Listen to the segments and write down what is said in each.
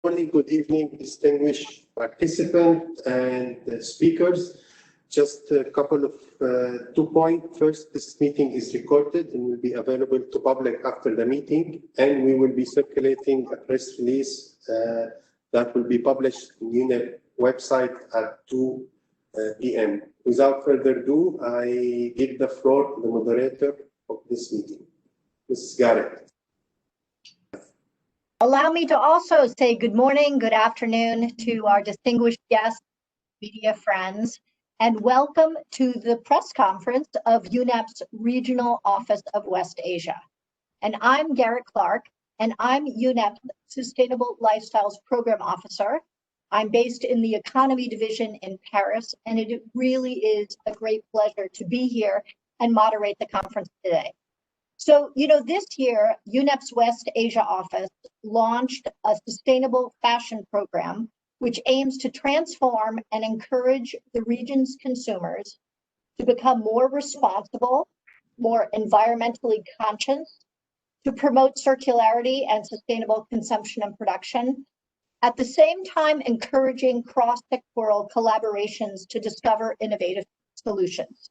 Good evening, distinguished participants and speakers. Just a couple of 2 points. First, this meeting is recorded and will be available to public after the meeting, and we will be circulating a press release that will be published on Unep website at 2 p.m. Without further ado, I give the floor to the moderator of this meeting, Mrs. Garrett. Allow me to also say good morning, good afternoon to our distinguished guests, media friends, and welcome to the press conference of UNEP's Regional Office of West Asia. And I'm Garrett Clark, and I'm UNEP's Sustainable Lifestyles Program Officer. I'm based in the Economy Division in Paris, and it really is a great pleasure to be here and moderate the conference today. So, this year, UNEP's West Asia office launched a sustainable fashion program, which aims to transform and encourage the region's consumers to become more responsible, more environmentally conscious, to promote circularity and sustainable consumption and production, at the same time encouraging cross-sectoral collaborations to discover innovative solutions.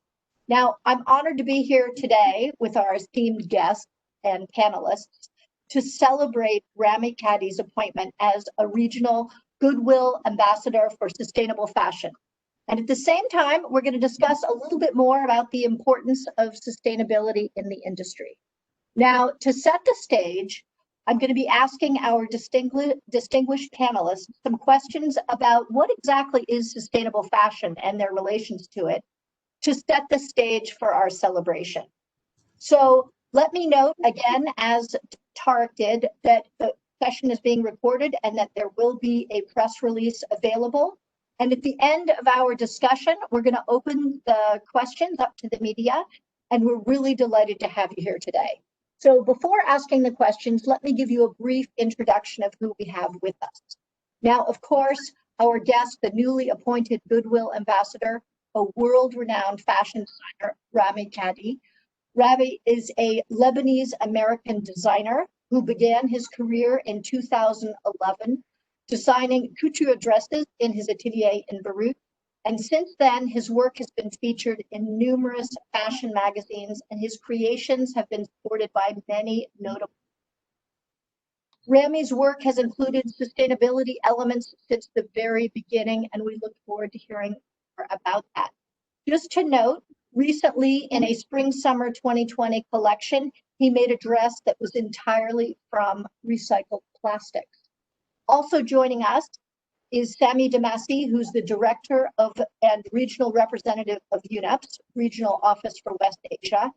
Now, I'm honored to be here today with our esteemed guests and panelists to celebrate Rami Kadi's appointment as a regional Goodwill Ambassador for Sustainable Fashion. And at the same time, we're going to discuss a little bit more about the importance of sustainability in the industry. Now, to set the stage, I'm going to be asking our distinguished panelists some questions about what exactly is sustainable fashion and their relations to it, to set the stage for our celebration. So let me note again, as Tarek did, that the session is being recorded and that there will be a press release available. And at the end of our discussion, we're going to open the questions up to the media, and we're really delighted to have you here today. So before asking the questions, let me give you a brief introduction of who we have with us. Now, of course, our guest, the newly appointed Goodwill Ambassador, a world-renowned fashion designer, Rami Kadi. Rami is a Lebanese-American designer who began his career in 2011 designing couture dresses in his atelier in Beirut. And since then, his work has been featured in numerous fashion magazines, and his creations have been supported by many notable. Rami's work has included sustainability elements since the very beginning, and we look forward to hearing more about that. Just to note, recently in a spring-summer 2020 collection, he made a dress that was entirely from recycled plastics. Also joining us is Sami Damasi, who's the director of and regional representative of UNEP's Regional Office for West Asia.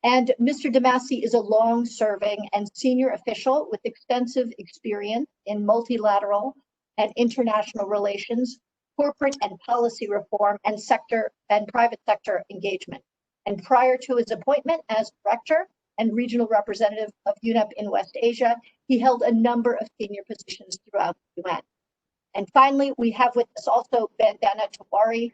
And Mr. Damasi is a long-serving and senior official with extensive experience in multilateral and international relations, corporate and policy reform, and sector and private sector engagement. And prior to his appointment as director and regional representative of UNEP in West Asia, he held a number of senior positions throughout the UN. And finally, we have with us also Vandana Tiwari,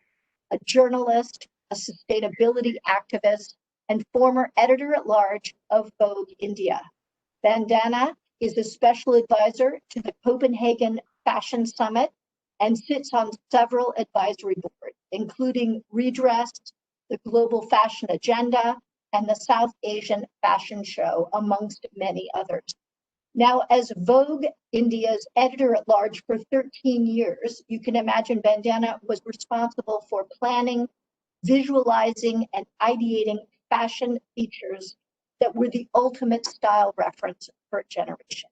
a journalist, a sustainability activist, and former editor-at-large of Vogue India. Vandana is a special advisor to the Copenhagen Fashion Summit and sits on several advisory boards, including Redress, the Global Fashion Agenda, and the South Asian Fashion Show, amongst many others. Now, as Vogue India's editor-at-large for 13 years, you can imagine Vandana was responsible for planning, visualizing, and ideating fashion features that were the ultimate style reference for a generation.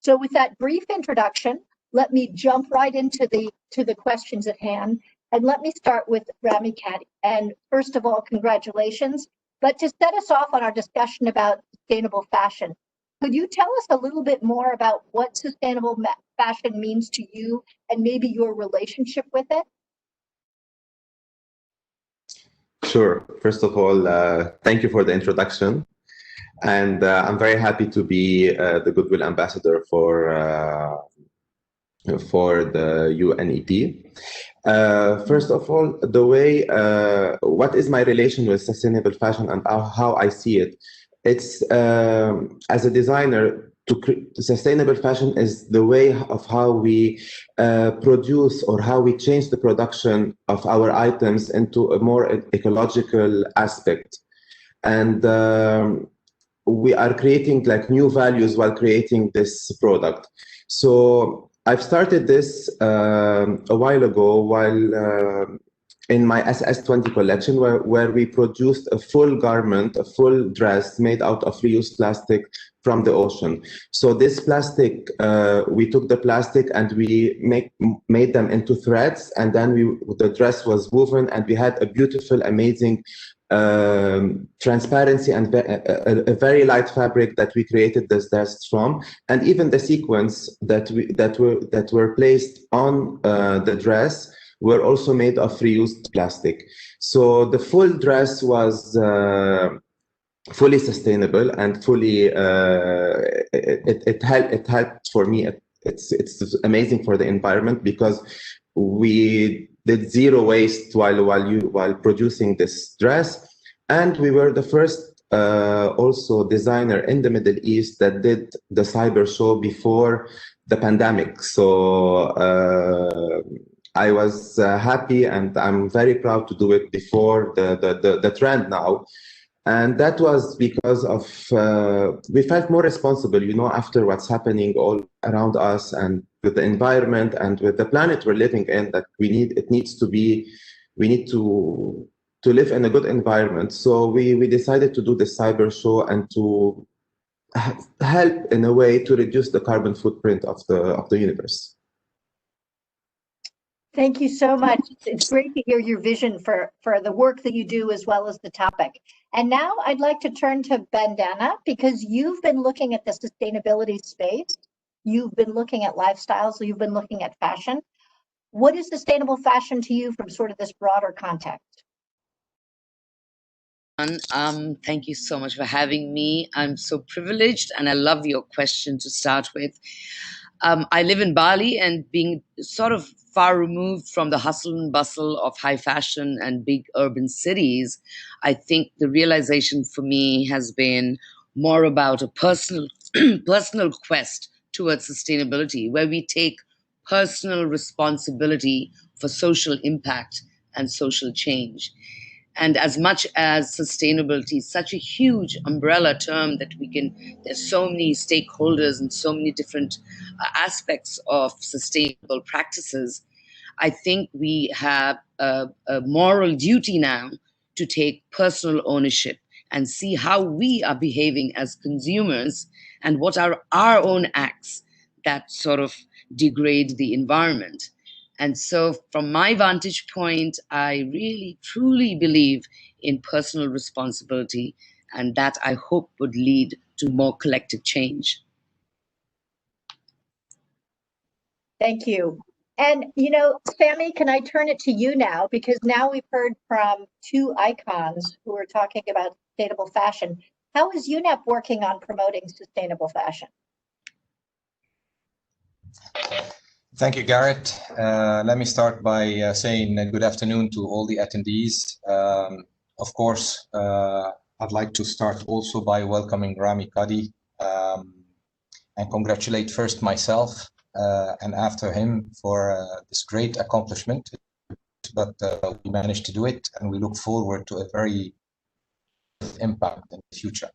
So with that brief introduction, let me jump right into the questions at hand, and let me start with Rami Kadi. And first of all, congratulations. But to set us off on our discussion about sustainable fashion, could you tell us a little bit more about what sustainable fashion means to you and maybe your relationship with it? Sure. First of all, thank you for the introduction. And I'm very happy to be the Goodwill Ambassador for the UNEP. First of all, the way, what is my relation with sustainable fashion and how I see it? It's, as a designer, sustainable fashion is the way of how we produce or how we change the production of our items into a more ecological aspect. And we are creating like new values while creating this product. So I've started this a while ago while in my SS20 collection where we produced a full garment, a full dress made out of reused plastic from the ocean. So this plastic, we took the plastic and we made them into threads, and then the dress was woven, and we had a beautiful, amazing transparency and a very light fabric that we created this dress from, and even the sequins that were placed on the dress were also made of reused plastic. So the full dress was fully sustainable and fully it helped for me. It's amazing for the environment because we did zero waste while producing this dress, and we were the first also designer in the Middle East that did the cyber show before the pandemic. So I was happy, and I'm very proud to do it before the trend now. And that was because of we felt more responsible, you know, after what's happening all around us and with the environment and with the planet we're living in, that we need to live in a good environment. So we decided to do the cyber show and to help in a way to reduce the carbon footprint of the universe. Thank you so much. It's great to hear your vision for the work that you do as well as the topic. And now I'd like to turn to Bandana, because you've been looking at the sustainability space. You've been looking at lifestyles, you've been looking at fashion. What is sustainable fashion to you from sort of this broader context? Thank you so much for having me. I'm so privileged, and I love your question to start with. I live in Bali, and being sort of far removed from the hustle and bustle of high fashion and big urban cities, I think the realization for me has been more about a personal quest towards sustainability, where we take personal responsibility for social impact and social change. And as much as sustainability is such a huge umbrella term that there's so many stakeholders and so many different aspects of sustainable practices, I think we have a moral duty now to take personal ownership and see how we are behaving as consumers and what are our own acts that sort of degrade the environment. And so from my vantage point, I really, truly believe in personal responsibility, and that I hope would lead to more collective change. Thank you. And, you know, Sammy, can I turn it to you now? Because now we've heard from two icons who are talking about sustainable fashion. How is Unep working on promoting sustainable fashion? Thank you, Garrett. Let me start by saying good afternoon to all the attendees. Of course, I'd like to start also by welcoming Rami Kadi and congratulate first myself and after him for this great accomplishment. But we managed to do it, and we look forward to a very impact in the future.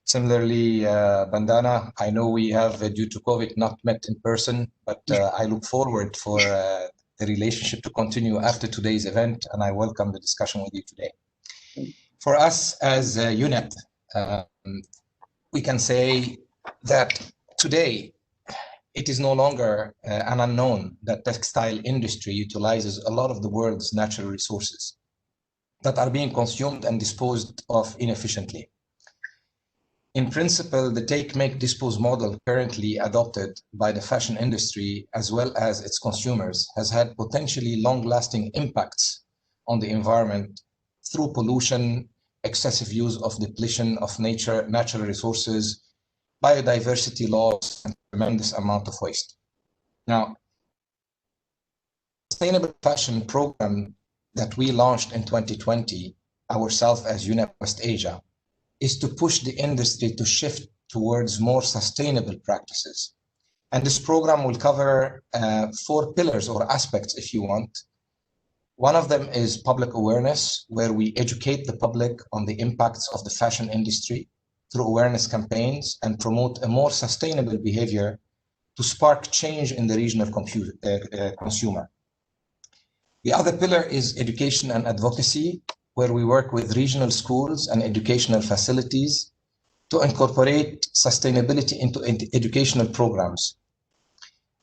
Similarly, Bandana, I know we have, due to COVID, not met in person, but I look forward for the relationship to continue after today's event, and I welcome the discussion with you today. For us as Unep, we can say that today it is no longer an unknown that textile industry utilizes a lot of the world's natural resources that are being consumed and disposed of inefficiently. In principle, the take, make, dispose model currently adopted by the fashion industry as well as its consumers has had potentially long-lasting impacts on the environment through pollution, excessive use of depletion of natural resources, biodiversity loss, and tremendous amount of waste. Now, sustainable fashion program that we launched in 2020, ourselves as Unep West Asia, is to push the industry to shift towards more sustainable practices. And this program will cover 4 pillars or aspects, if you want. One of them is public awareness, where we educate the public on the impacts of the fashion industry through awareness campaigns and promote a more sustainable behavior to spark change in the regional consumer. The other pillar is education and advocacy, where we work with regional schools and educational facilities to incorporate sustainability into educational programs,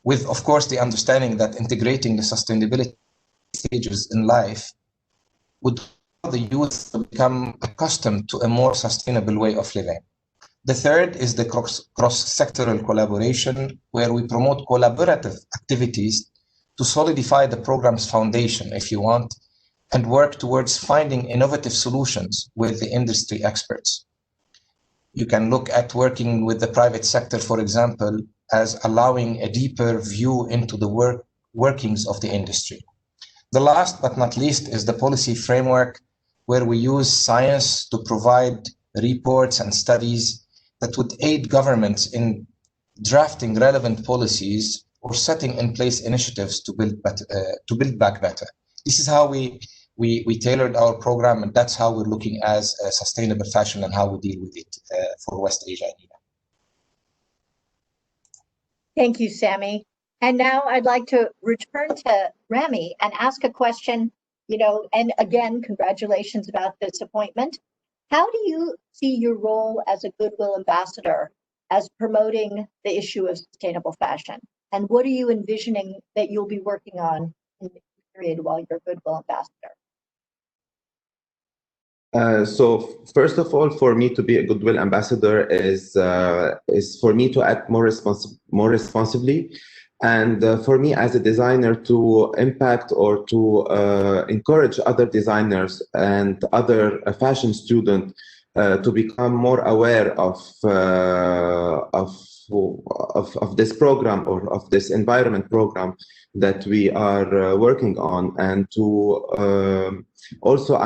with, of course, the understanding that integrating the sustainability stages in life would allow the youth to become accustomed to a more sustainable way of living. The third is the cross-sectoral collaboration, where we promote collaborative activities to solidify the program's foundation, if you want, and work towards finding innovative solutions with the industry experts. You can look at working with the private sector, for example, as allowing a deeper view into the workings of the industry. The last but not least is the policy framework, where we use science to provide reports and studies that would aid governments in drafting relevant policies or setting in place initiatives to build back better. This is how we tailored our program, and that's how we're looking as a sustainable fashion and how we deal with it for West Asia and Yemen. Thank you, Sami. And now I'd like to return to Rami and ask a question, and again, congratulations about this appointment. How do you see your role as a Goodwill Ambassador as promoting the issue of sustainable fashion? And what are you envisioning that you'll be working on in the period while you're Goodwill Ambassador? So first of all, for me to be a Goodwill Ambassador is for me to act more responsibly, and for me as a designer to impact or to encourage other designers and other fashion students to become more aware of this program or of this environment program that we are working on, and to also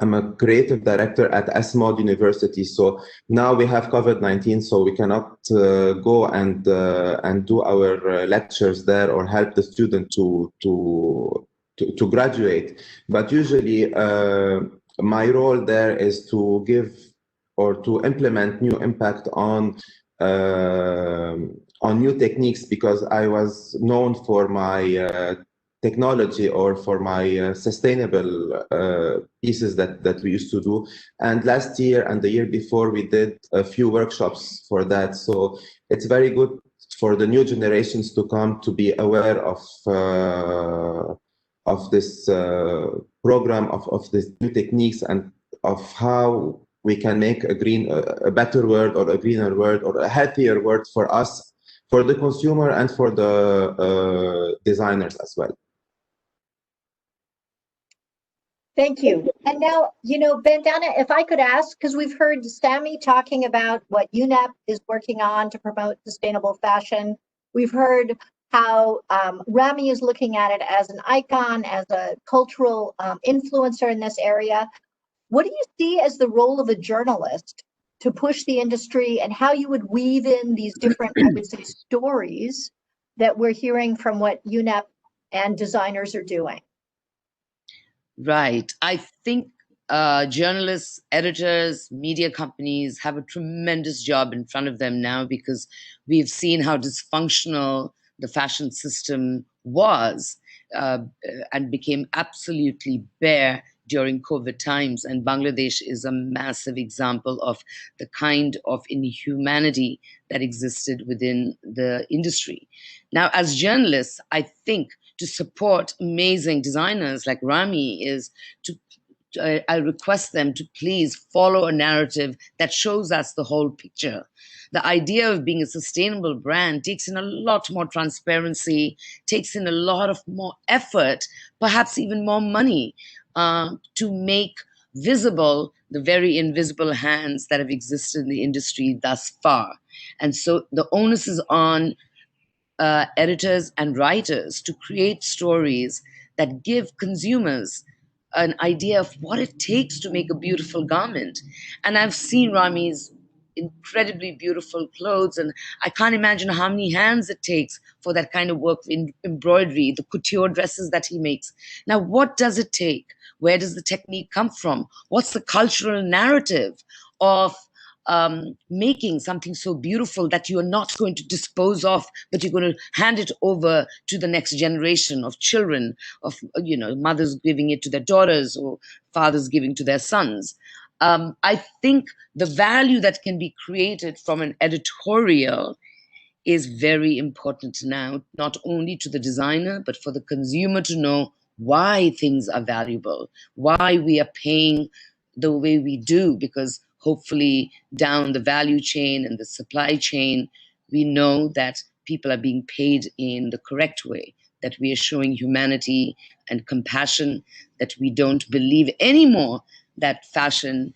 I'm a creative director at ASMOD University. So now we have COVID-19, so we cannot go and do our lectures there or help the student to graduate. But usually my role there is to give or to implement new impact on new techniques, because I was known for my technology or for my sustainable pieces that we used to do. And last year and the year before, we did a few workshops for that. So it's very good for the new generations to come to be aware of this program, of these new techniques, and of how we can make a better world or a greener world or a healthier world for us, for the consumer and for the designers as well. Thank you. And now, Bandana, if I could ask, because we've heard Sami talking about what Unep is working on to promote sustainable fashion. We've heard how Rami is looking at it as an icon, as a cultural influencer in this area. What do you see as the role of a journalist to push the industry, and how you would weave in these different, I would say, stories that we're hearing from what Unep and designers are doing? Right. I think journalists, editors, media companies have a tremendous job in front of them now, because we've seen how dysfunctional the fashion system was and became absolutely bare during COVID times. And Bangladesh is a massive example of the kind of inhumanity that existed within the industry. Now, as journalists, I think to support amazing designers like Rami is I request them to please follow a narrative that shows us the whole picture. The idea of being a sustainable brand takes in a lot more transparency, takes in a lot of more effort, perhaps even more money, to make visible the very invisible hands that have existed in the industry thus far. And so the onus is on editors and writers to create stories that give consumers an idea of what it takes to make a beautiful garment. And I've seen Rami's incredibly beautiful clothes. And I can't imagine how many hands it takes for that kind of work in embroidery, the couture dresses that he makes. Now, what does it take? Where does the technique come from? What's the cultural narrative of making something so beautiful that you're not going to dispose of, but you're going to hand it over to the next generation of children, of mothers giving it to their daughters or fathers giving to their sons. I think the value that can be created from an editorial is very important now, not only to the designer, but for the consumer to know why things are valuable, why we are paying the way we do, because hopefully down the value chain and the supply chain, we know that people are being paid in the correct way, that we are showing humanity and compassion, that we don't believe anymore that fashion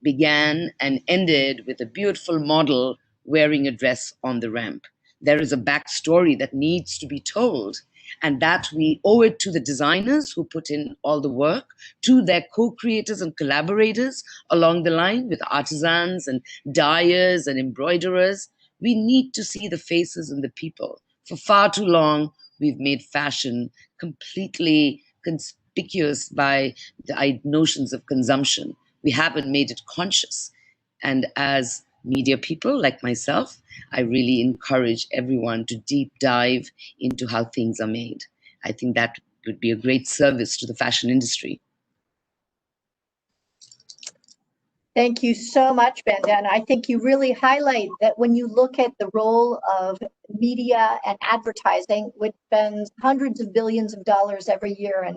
began and ended with a beautiful model wearing a dress on the ramp. There is a backstory that needs to be told, and that we owe it to the designers who put in all the work, to their co-creators and collaborators along the line with artisans and dyers and embroiderers. We need to see the faces and the people. For far too long, we've made fashion completely conspicuous by the notions of consumption. We haven't made it conscious. And as media people like myself, I really encourage everyone to deep dive into how things are made. I think that would be a great service to the fashion industry. Thank you so much, Bandana. I think you really highlight that when you look at the role of media and advertising, which spends hundreds of billions of dollars every year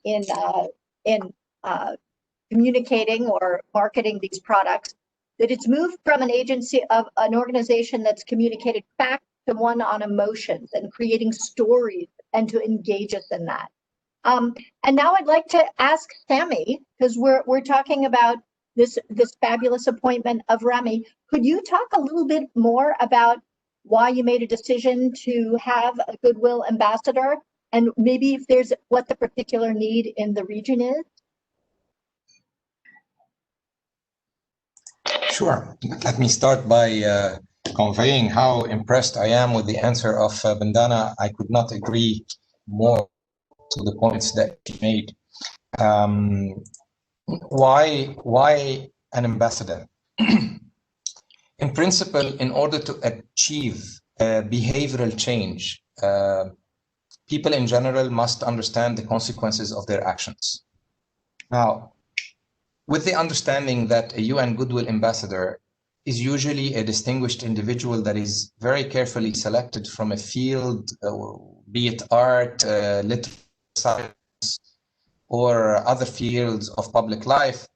in communicating or marketing these products, that it's moved from an agency of an organization that's communicated facts to one on emotions and creating stories and to engage us in that. And now I'd like to ask Sammy, because we're talking about this fabulous appointment of Rami. Could you talk a little bit more about why you made a decision to have a Goodwill Ambassador, and maybe if there's what the particular need in the region is? Sure. Let me start by conveying how impressed I am with the answer of Bandana. I could not agree more to the points that he made. Why an ambassador? In principle, in order to achieve behavioral change, people in general must understand the consequences of their actions. Now, with the understanding that a UN Goodwill Ambassador is usually a distinguished individual that is very carefully selected from a field, be it art, literature, science, or other fields of public life,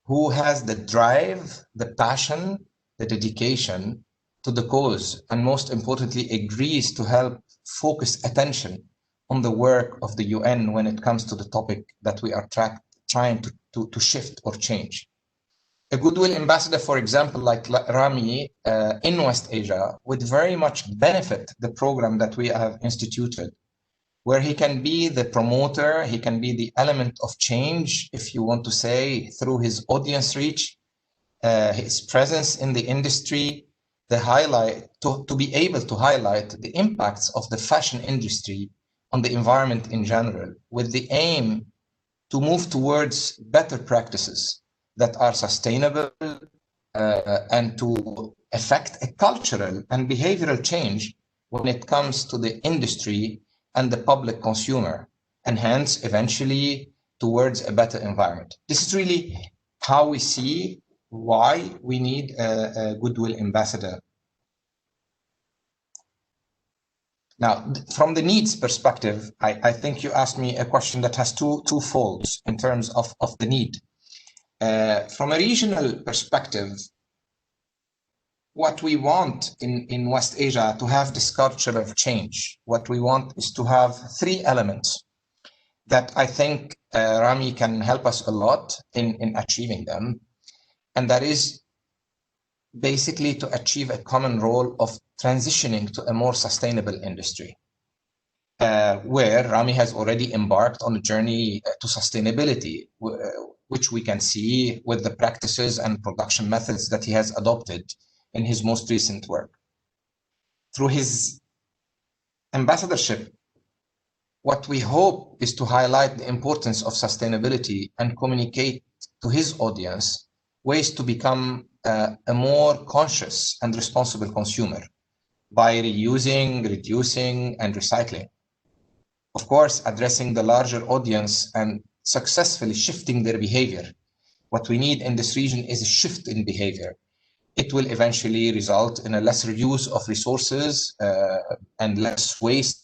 who has the drive, the passion, the dedication to the cause, and most importantly, agrees to help focus attention on the work of the UN when it comes to the topic that we are trying to shift or change. A Goodwill Ambassador, for example, like Rami in West Asia, would very much benefit the program that we have instituted, where he can be the promoter, he can be the element of change, if you want to say, through his audience reach, his presence in the industry, to be able to highlight the impacts of the fashion industry on the environment in general, with the aim to move towards better practices that are sustainable and to affect a cultural and behavioral change when it comes to the industry and the public consumer, and hence eventually towards a better environment. This is really how we see why we need a Goodwill Ambassador. Now, from the needs perspective, I think you asked me a question that has two folds in terms of the need. From a regional perspective, what we want in West Asia to have this culture of change, what we want is to have three elements that I think Rami can help us a lot in achieving them. And that is basically to achieve a common role of transitioning to a more sustainable industry, where Rami has already embarked on a journey to sustainability, which we can see with the practices and production methods that he has adopted in his most recent work. Through his ambassadorship, what we hope is to highlight the importance of sustainability and communicate to his audience ways to become a more conscious and responsible consumer by reusing, reducing, and recycling. Of course, addressing the larger audience and successfully shifting their behavior. What we need in this region is a shift in behavior. It will eventually result in a lesser use of resources and less waste,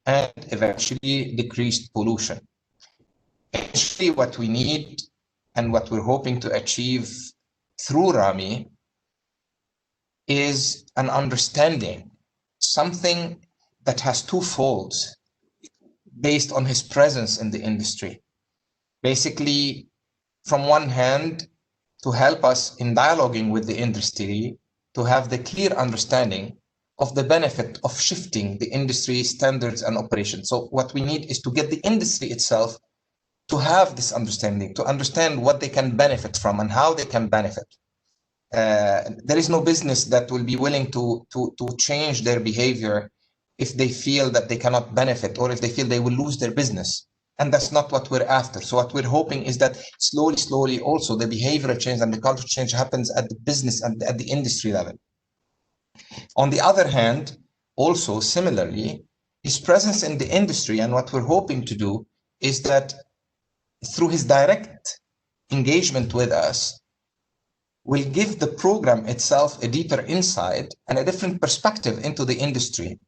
and eventually decreased pollution. Actually, what we need and what we're hoping to achieve through Rami is an understanding, something that has two folds based on his presence in the industry. Basically, from one hand, to help us in dialoguing with the industry, to have the clear understanding of the benefit of shifting the industry standards and operations. So what we need is to get the industry itself to have this understanding, to understand what they can benefit from and how they can benefit. There is no business that will be willing to change their behavior if they feel that they cannot benefit or if they feel they will lose their business. And that's not what we're after. So what we're hoping is that slowly also the behavioral change and the cultural change happens at the business and at the industry level. On the other hand, also similarly, his presence in the industry and what we're hoping to do is that through his direct engagement with us, will give the program itself a deeper insight and a different perspective into the industry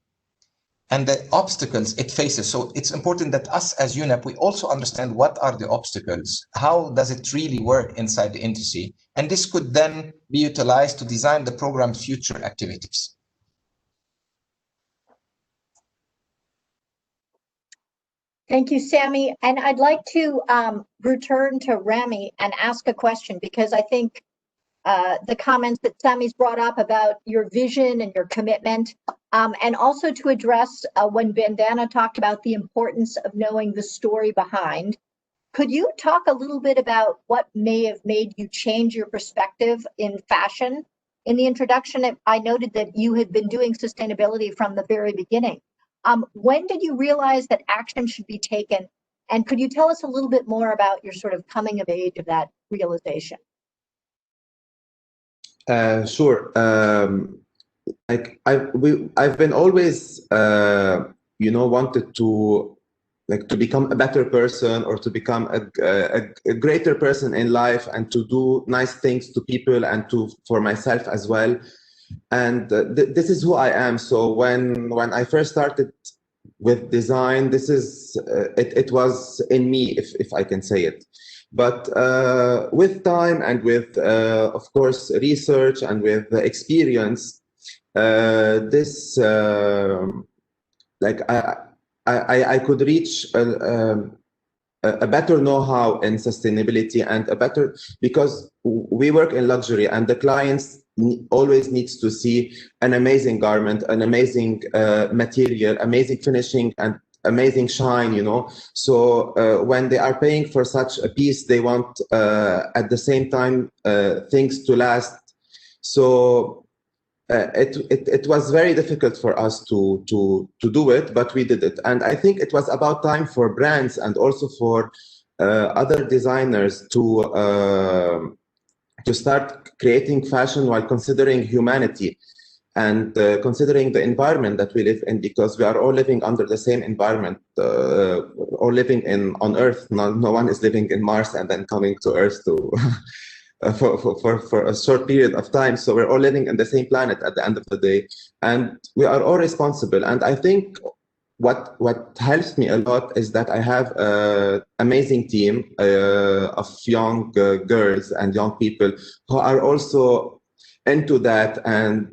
and the obstacles it faces. So it's important that us as Unep, we also understand what are the obstacles, how does it really work inside the industry, and this could then be utilized to design the program's future activities. Thank you, Sami. And I'd like to return to Rami and ask a question, because I think the comments that Sami's brought up about your vision and your commitment, and also to address when Bandana talked about the importance of knowing the story behind. Could you talk a little bit about what may have made you change your perspective in fashion? In the introduction, I noted that you had been doing sustainability from the very beginning. When did you realize that action should be taken? And could you tell us a little bit more about your sort of coming of age of that realization? Sure. Like I've been always, wanted to become a better person or to become a greater person in life and to do nice things to people and for myself as well. And this is who I am. So when I first started with design, this is it was in me, if I can say it. But with time and with, of course, research and with experience, this I could reach a better know-how in sustainability and a better, because we work in luxury and the clients always needs to see an amazing garment, an amazing material, amazing finishing and amazing shine, So when they are paying for such a piece, they want at the same time things to last. So it was very difficult for us to do it, but we did it. And I think it was about time for brands and also for other designers to start creating fashion while considering humanity and considering the environment that we live in, because we are all living under the same environment, all living on Earth. No one is living in Mars and then coming to Earth to for a short period of time. So we're all living in the same planet at the end of the day, and we are all responsible. And I think what helps me a lot is that I have an amazing team of young girls and young people who are also into that, and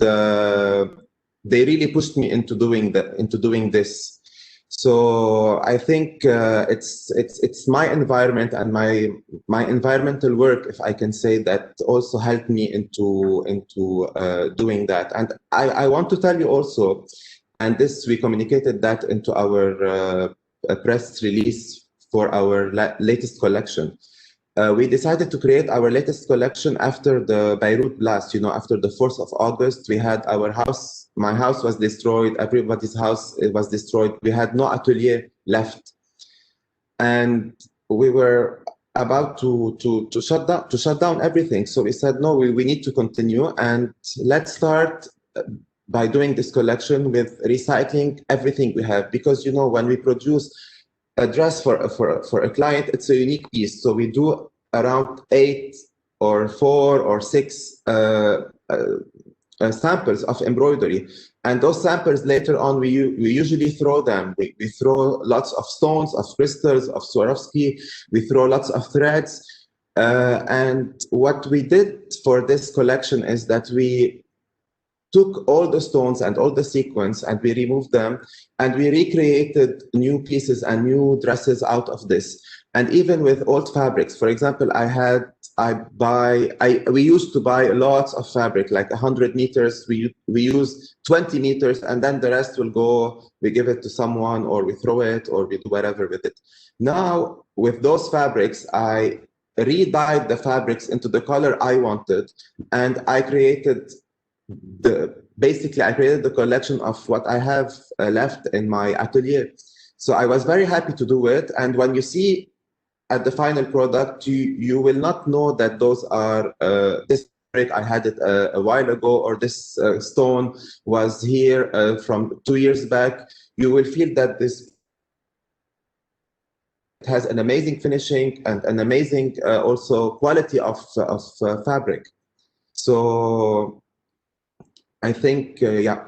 they really pushed me into doing this. So I think it's my environment and my environmental work, if I can say that, also helped me into doing that. And I want to tell you also, and this we communicated that into our press release for our latest collection. we decided to create our latest collection after the Beirut blast. You know, after the 4th of August, we had our house, my house was destroyed, everybody's house was destroyed. We had no atelier left. And we were about to shut down everything. So we said, no, we need to continue, and let's start by doing this collection with recycling everything we have, because you know, when we produce a dress for a client, it's a unique piece. So we do around 8 or 4 or 6 samples of embroidery, and those samples later on we usually throw them. We throw lots of stones, of crystals, of Swarovski. We throw lots of threads, and what we did for this collection is that we took all the stones and all the sequins and we removed them, and we recreated new pieces and new dresses out of this. And even with old fabrics, for example, we used to buy lots of fabric, like 100 meters. We use 20 meters, and then the rest will go, we give it to someone, or we throw it, or we do whatever with it. Now, with those fabrics, I re-dyed the fabrics into the color I wanted, and I created I created the collection of what I have left in my atelier. So I was very happy to do it. And when you see at the final product, you will not know that those are this fabric, I had it a while ago, or this stone was here from 2 years back. You will feel that this has an amazing finishing and an amazing also quality of fabric. So I think, yeah.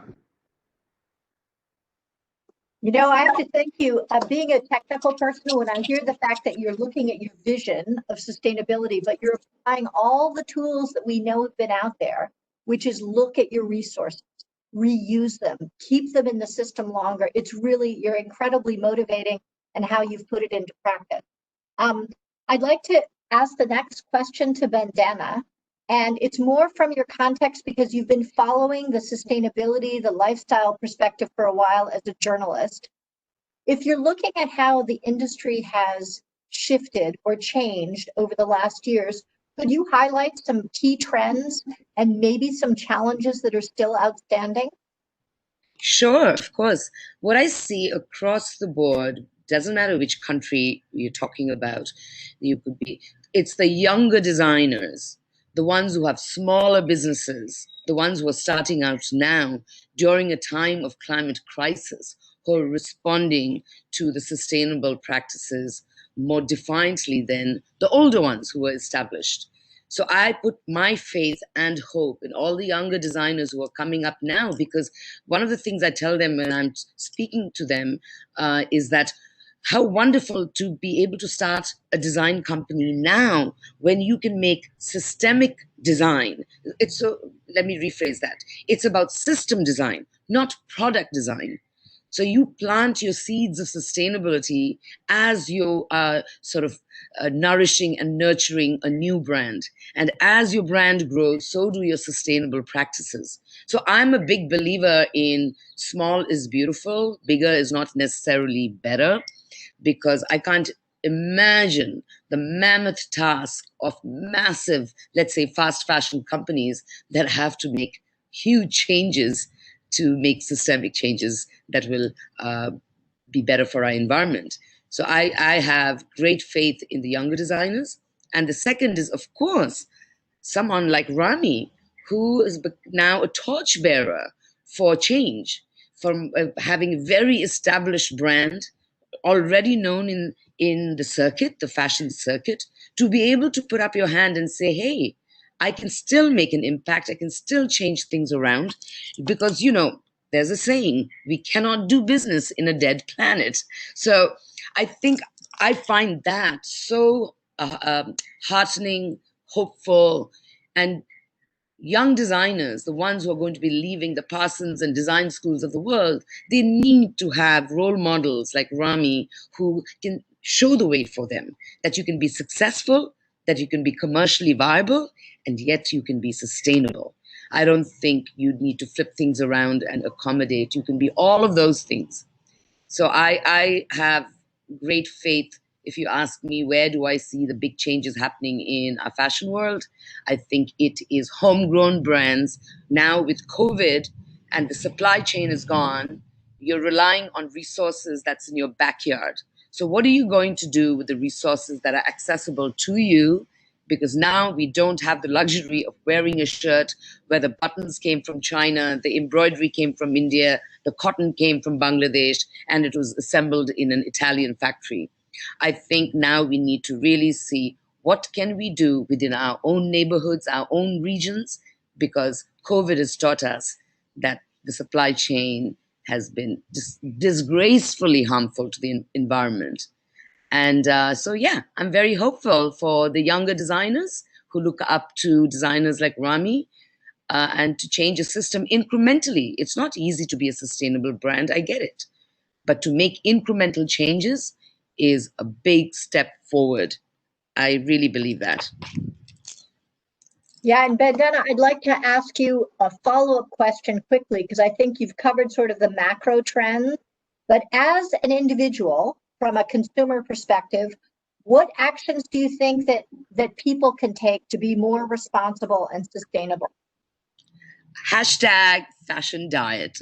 You know, I have to thank you. Being a technical person, when I hear the fact that you're looking at your vision of sustainability, but you're applying all the tools that we know have been out there, which is look at your resources, reuse them, keep them in the system longer. It's really, you're incredibly motivating and how you've put it into practice. I'd like to ask the next question to Bandana. And it's more from your context because you've been following the sustainability, the lifestyle perspective for a while as a journalist. If you're looking at how the industry has shifted or changed over the last years, could you highlight some key trends and maybe some challenges that are still outstanding? Sure, of course. What I see across the board, doesn't matter which country you're talking about, it's the younger designers, the ones who have smaller businesses, the ones who are starting out now during a time of climate crisis, who are responding to the sustainable practices more defiantly than the older ones who were established. So I put my faith and hope in all the younger designers who are coming up now, because one of the things I tell them when I'm speaking to them is that how wonderful to be able to start a design company now when you can make systemic design. Let me rephrase that. It's about system design, not product design. So you plant your seeds of sustainability as you are nourishing and nurturing a new brand. And as your brand grows, so do your sustainable practices. So I'm a big believer in small is beautiful, bigger is not necessarily better, because I can't imagine the mammoth task of massive, let's say, fast fashion companies that have to make huge changes to make systemic changes that will be better for our environment. So I have great faith in the younger designers. And the second is, of course, someone like Rami, who is now a torchbearer for change, from having a very established brand, already known in the circuit, the fashion circuit, to be able to put up your hand and say, hey, I can still make an impact. I can still change things around, because, there's a saying, we cannot do business in a dead planet. So I think I find that so heartening, hopeful, and young designers, the ones who are going to be leaving the Parsons and design schools of the world, they need to have role models like Rami who can show the way for them, that you can be successful, that you can be commercially viable, and yet you can be sustainable. I don't think you need to flip things around and accommodate. You can be all of those things. So I have great faith if you ask me where do I see the big changes happening in our fashion world, I think it is homegrown brands. Now with COVID and the supply chain is gone, you're relying on resources that's in your backyard. So what are you going to do with the resources that are accessible to you? Because now we don't have the luxury of wearing a shirt where the buttons came from China, the embroidery came from India, the cotton came from Bangladesh, and it was assembled in an Italian factory. I think now we need to really see what can we do within our own neighborhoods, our own regions, because COVID has taught us that the supply chain has been disgracefully harmful to the environment. And so, yeah, I'm very hopeful for the younger designers who look up to designers like Rami and to change a system incrementally. It's not easy to be a sustainable brand, I get it. But to make incremental changes is a big step forward. I really believe that. Yeah, and Bandana, I'd like to ask you a follow-up question quickly, because I think you've covered sort of the macro trends. But as an individual, from a consumer perspective, what actions do you think that people can take to be more responsible and sustainable? Hashtag fashion diet.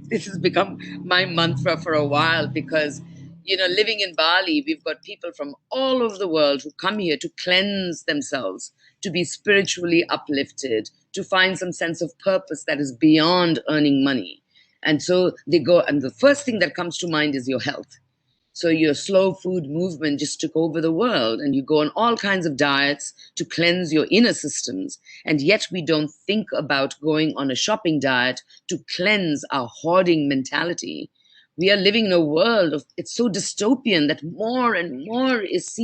This has become my mantra for a while because, living in Bali, we've got people from all over the world who come here to cleanse themselves, to be spiritually uplifted, to find some sense of purpose that is beyond earning money. And so they go, and the first thing that comes to mind is your health. So your slow food movement just took over the world, and you go on all kinds of diets to cleanse your inner systems. And yet we don't think about going on a shopping diet to cleanse our hoarding mentality. We are living in a world of, it's so dystopian that more and more is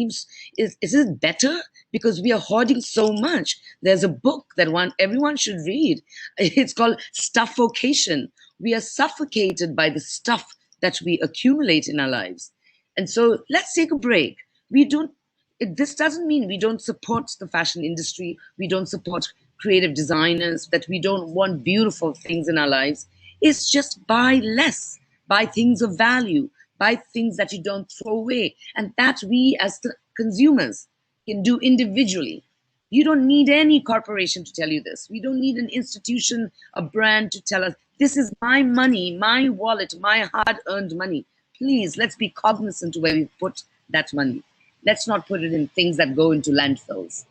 it better? Because we are hoarding so much. There's a book that everyone should read. It's called Stuffocation. We are suffocated by the stuff that we accumulate in our lives. And so let's take a break. This doesn't mean we don't support the fashion industry. We don't support creative designers, that we don't want beautiful things in our lives. It's just buy less, buy things of value, buy things that you don't throw away. And that we as the consumers can do individually. You don't need any corporation to tell you this. We don't need an institution, a brand to tell us, this is my money, my wallet, my hard-earned money. Please, let's be cognizant of where we put that money. Let's not put it in things that go into landfills.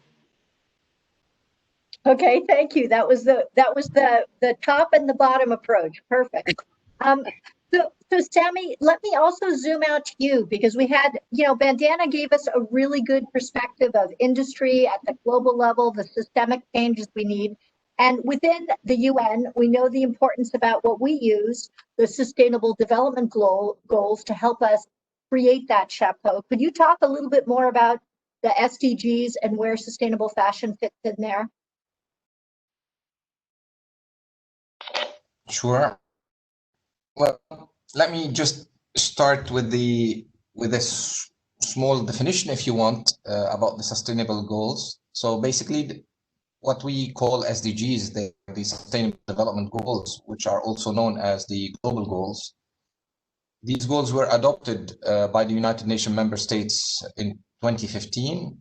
Okay, thank you. That was the top and the bottom approach. Perfect. So Sammy, let me also zoom out to you, because we had, Bandana gave us a really good perspective of industry at the global level, the systemic changes we need. And within the UN, we know the importance about what we use, the Sustainable Development Goals, to help us create that chapeau. Could you talk a little bit more about the SDGs and where sustainable fashion fits in there? Sure. Well, let me just start with a small definition, if you want, about the sustainable goals. So basically, what we call SDGs, the Sustainable Development Goals, which are also known as the global goals. These goals were adopted by the United Nations member states in 2015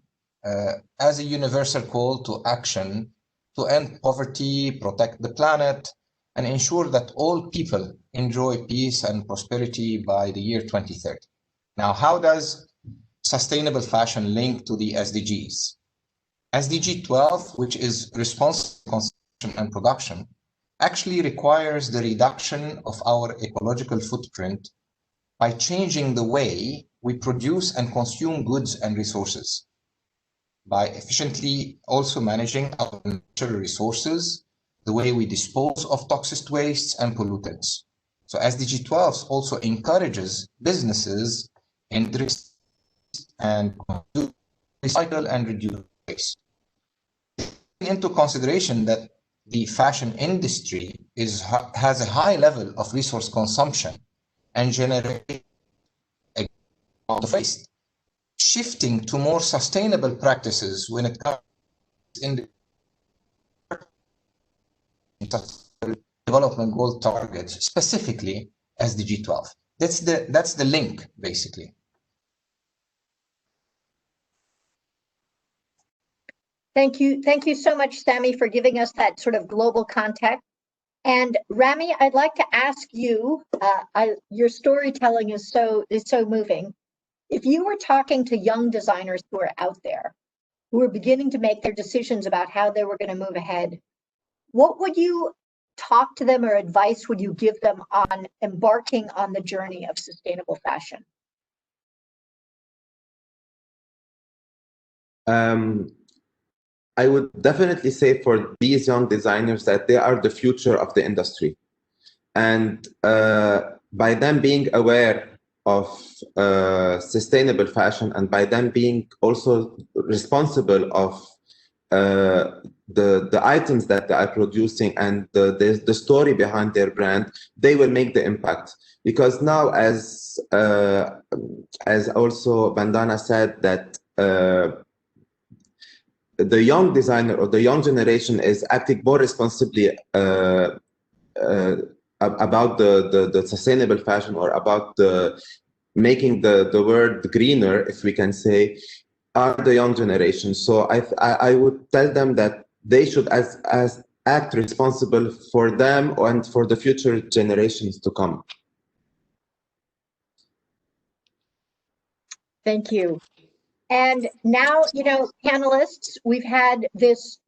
as a universal call to action to end poverty, protect the planet, and ensure that all people enjoy peace and prosperity by the year 2030. Now, how does sustainable fashion link to the SDGs? SDG 12, which is responsible consumption and production, actually requires the reduction of our ecological footprint by changing the way we produce and consume goods and resources, by efficiently also managing our natural resources, the way we dispose of toxic wastes and pollutants. So SDG 12 also encourages businesses and recycle and reduce waste. Into consideration that the fashion industry has a high level of resource consumption and generates a lot of waste. Shifting to more sustainable practices when it comes in the development goal targets, specifically SDG 12. That's the link, basically. Thank you. Thank you so much, Sami, for giving us that sort of global context. And Rami, I'd like to ask you, your storytelling is so moving. If you were talking to young designers who are out there, who are beginning to make their decisions about how they were going to move ahead, what would you talk to them or advice would you give them on embarking on the journey of sustainable fashion? I would definitely say for these young designers that they are the future of the industry. And by them being aware of sustainable fashion, and by them being also responsible of the items that they are producing and the story behind their brand, they will make the impact. Because now, as also Bandana said, that the young designer or the young generation is acting more responsibly about the sustainable fashion, or about making the world greener, if we can say, are the young generation. So I would tell them that they should as act responsible for them and for the future generations to come. Thank you. And now, panelists, we've had this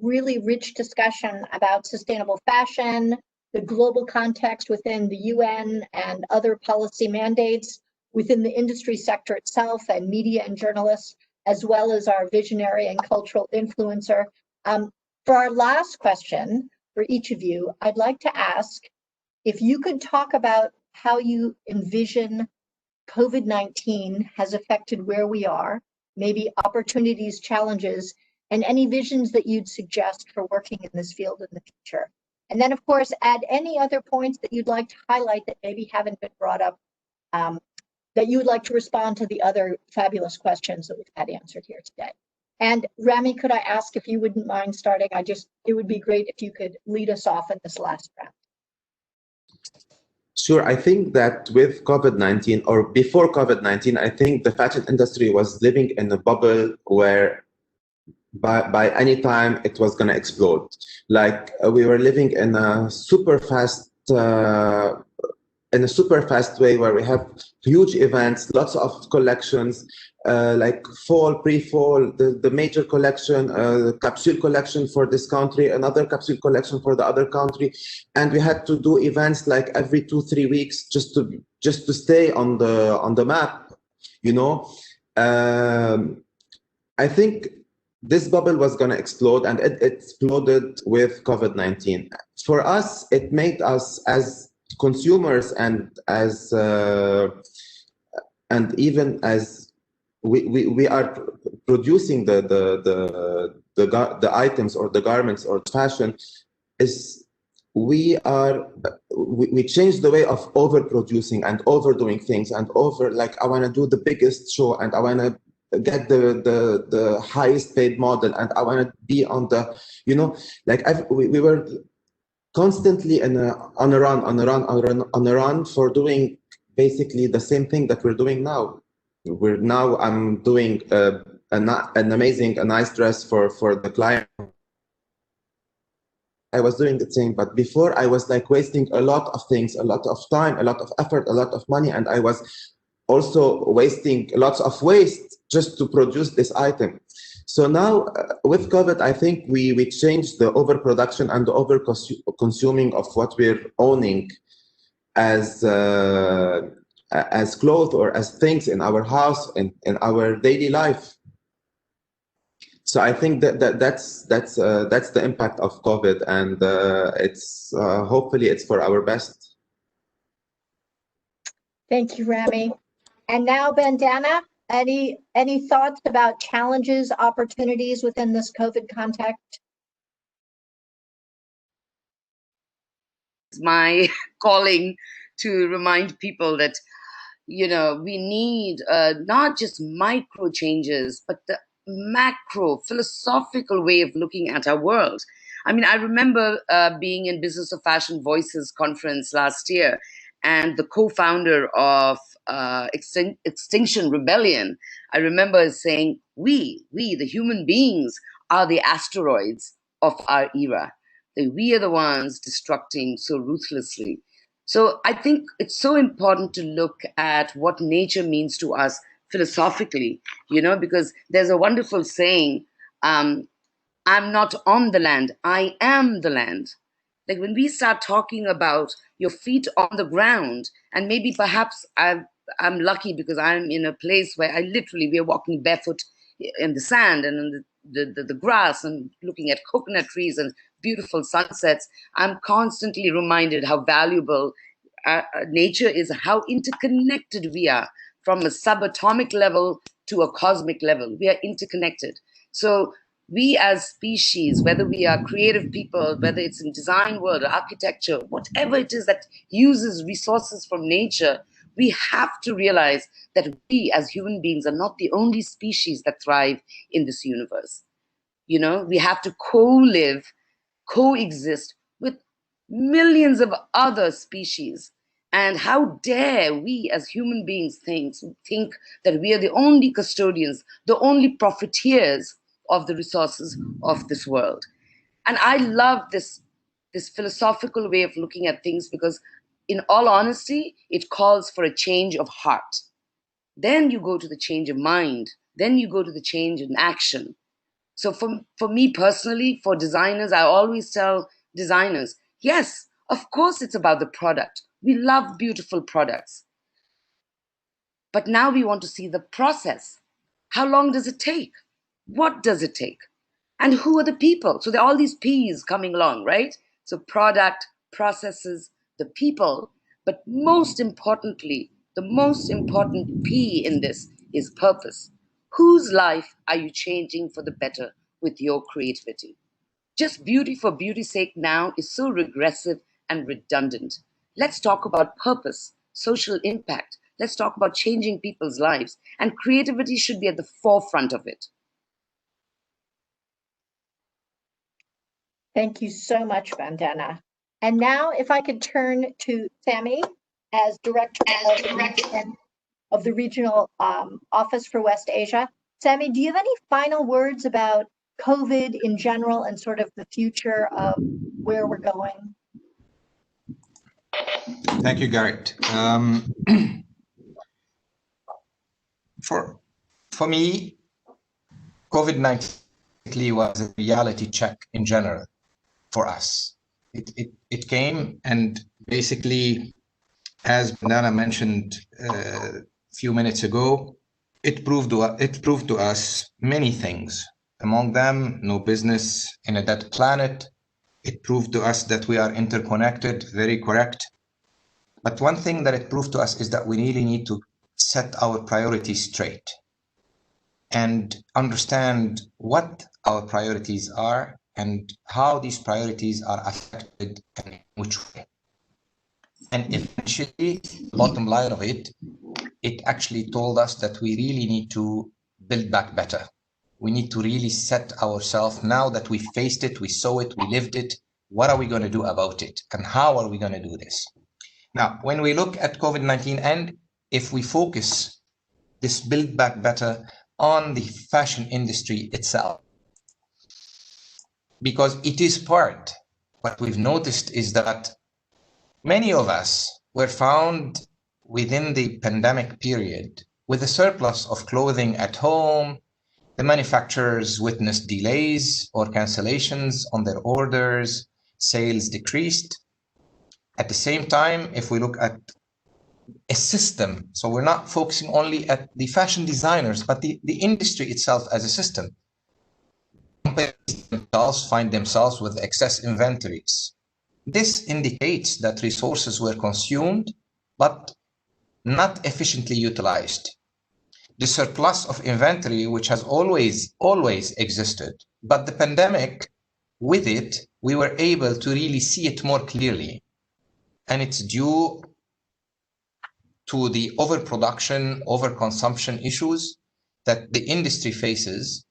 really rich discussion about sustainable fashion, the global context within the UN and other policy mandates, within the industry sector itself and media and journalists, as well as our visionary and cultural influencer. For our last question for each of you, I'd like to ask if you could talk about how you envision COVID-19 has affected where we are, maybe opportunities, challenges, and any visions that you'd suggest for working in this field in the future. And then, of course, add any other points that you'd like to highlight that maybe haven't been brought up, that you would like to respond to the other fabulous questions that we've had answered here today. And Rami, could I ask if you wouldn't mind starting? It would be great if you could lead us off in this last round. Sure. I think that with COVID-19, or before COVID-19, I think the fashion industry was living in a bubble where by any time it was going to explode. Like we were living in a super fast way, where we have huge events, lots of collections, like fall, pre-fall, the major collection, capsule collection for this country, another capsule collection for the other country, and we had to do events like every 2-3 weeks just to stay on the map. I think this bubble was going to explode, and it exploded with COVID-19. For us, it made us as consumers and as and even as we are producing the items or the garments or fashion, is we change the way of overproducing and overdoing things, and like I want to do the biggest show, and I want to get the highest paid model, and I want to be on the, we were constantly on a run for doing basically the same thing that we're doing now. I'm doing a nice dress for the client. I was doing the same, but before I was like wasting a lot of things, a lot of time, a lot of effort, a lot of money, and I was also wasting lots of waste just to produce this item. So now with COVID, I think we changed the overproduction and the over-consuming of what we're owning as clothes or as things in our house and in our daily life. So I think that's the impact of COVID, and it's hopefully it's for our best. Thank you, Rami. And now, Bandana, any thoughts about challenges, opportunities within this COVID context? It's my calling to remind people that, we need not just micro changes, but the macro philosophical way of looking at our world. I mean, I remember being in Business of Fashion Voices conference last year, and the co-founder of Extinction Rebellion, I remember saying, we, the human beings, are the asteroids of our era. That we are the ones destructing so ruthlessly. So I think it's so important to look at what nature means to us philosophically, because there's a wonderful saying, I'm not on the land, I am the land. Like when we start talking about your feet on the ground, and maybe perhaps I'm lucky because I'm in a place where we are walking barefoot in the sand and in the grass and looking at coconut trees and beautiful sunsets. I'm constantly reminded how valuable nature is, how interconnected we are from a subatomic level to a cosmic level. We are interconnected. So we as species, whether we are creative people, whether it's in design world or architecture, whatever it is that uses resources from nature, we have to realize that we as human beings are not the only species that thrive in this universe. We have to co-live, coexist with millions of other species. And how dare we as human beings think that we are the only custodians, the only profiteers of the resources of this world. And I love this philosophical way of looking at things, because in all honesty, it calls for a change of heart. Then you go to the change of mind. Then you go to the change in action. So for me personally, for designers, I always tell designers, yes, of course it's about the product. We love beautiful products. But now we want to see the process. How long does it take? What does it take? And who are the people? So there are all these P's coming along, right? So product, processes, the people. But most importantly, the most important P in this is purpose. Whose life are you changing for the better with your creativity? Just beauty for beauty's sake now is so regressive and redundant. Let's talk about purpose, social impact. Let's talk about changing people's lives. And creativity should be at the forefront of it. Thank you so much, Vandana. And now if I could turn to Sami as director of the regional office for West Asia. Sami, do you have any final words about COVID in general and sort of the future of where we're going? Thank you, Garrett. For me, COVID-19 was a reality check in general for us. It came, and basically, as Bandana mentioned a few minutes ago, it proved to us many things. Among them, no business in a dead planet. It proved to us that we are interconnected, very correct. But one thing that it proved to us is that we really need to set our priorities straight and understand what our priorities are and how these priorities are affected and in which way. And eventually, the bottom line of it actually told us that we really need to build back better. We need to really set ourselves, now that we faced it, we saw it, we lived it, what are we going to do about it? And how are we going to do this? Now, when we look at COVID-19, and if we focus this build back better on the fashion industry itself, because it is part, what we've noticed is that many of us were found within the pandemic period with a surplus of clothing at home. The manufacturers witnessed delays or cancellations on their orders, sales decreased. At the same time, if we look at a system, so we're not focusing only at the fashion designers, but the industry itself as a system. Companies themselves find themselves with excess inventories. This indicates that resources were consumed, but not efficiently utilized. The surplus of inventory, which has always existed, but the pandemic, with it, we were able to really see it more clearly. And it's due to the overproduction, overconsumption issues that the industry faces,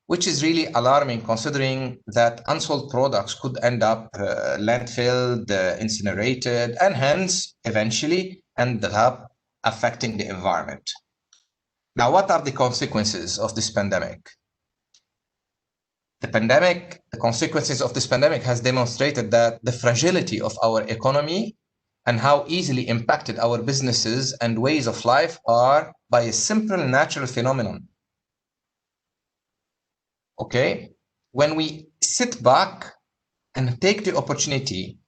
which is really alarming considering that unsold products could end up landfilled, incinerated, and hence eventually end up affecting the environment. Now, what are the consequences of this pandemic? The pandemic, the consequences of this pandemic has demonstrated that the fragility of our economy and how easily impacted our businesses and ways of life are by a simple natural phenomenon. Okay? When we sit back and take the opportunity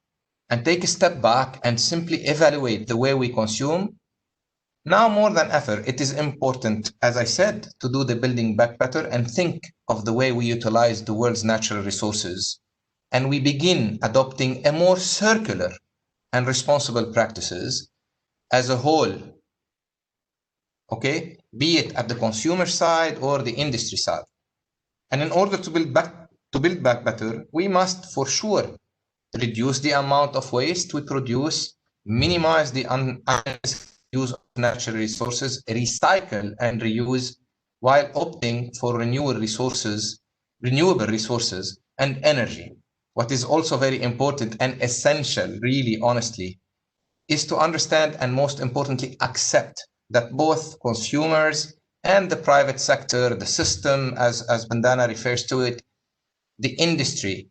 and take a step back and simply evaluate the way we consume, now more than ever, it is important, as I said, to do the building back better and think of the way we utilize the world's natural resources. And we begin adopting a more circular and responsible practices as a whole, okay? Be it at the consumer side or the industry side. And in order to build back better, we must for sure reduce the amount of waste we produce, minimize the unnecessary use of natural resources, recycle and reuse, while opting for renewable resources and energy. What is also very important and essential, really honestly, is to understand and most importantly accept that both consumers and the private sector, the system, as Bandana refers to it, the industry,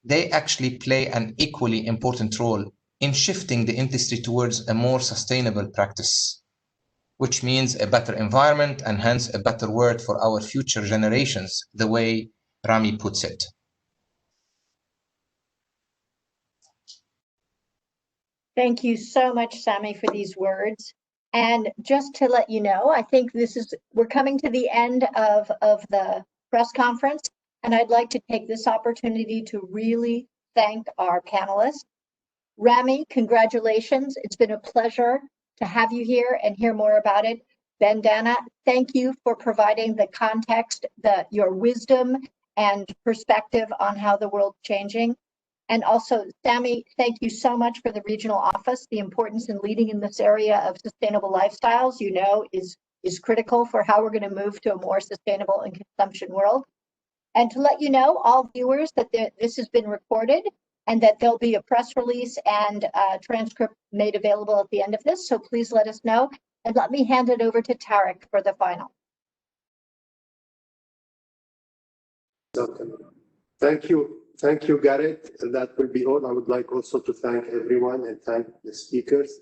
they actually play an equally important role in shifting the industry towards a more sustainable practice, which means a better environment and hence a better world for our future generations, the way Rami puts it. Thank you so much, Sami, for these words. And just to let you know, I think we're coming to the end of the press conference, and I'd like to take this opportunity to really thank our panelists. Rami, congratulations. It's been a pleasure to have you here and hear more about it. Bandana, thank you for providing the context, your wisdom and perspective on how the world's changing. And also, Sami, thank you so much for the regional office. The importance in leading in this area of sustainable lifestyles, you know, is critical for how we're going to move to a more sustainable and consumption world. And to let you know, all viewers, that this has been recorded and that there'll be a press release and a transcript made available at the end of this. So please let us know. And let me hand it over to Tarek for the final. Thank you. Thank you, Garrett. That will be all. I would like also to thank everyone and thank the speakers.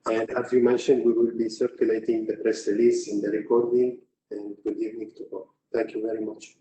And as you mentioned, we will be circulating the press release in the recording. And good evening to all. Thank you very much.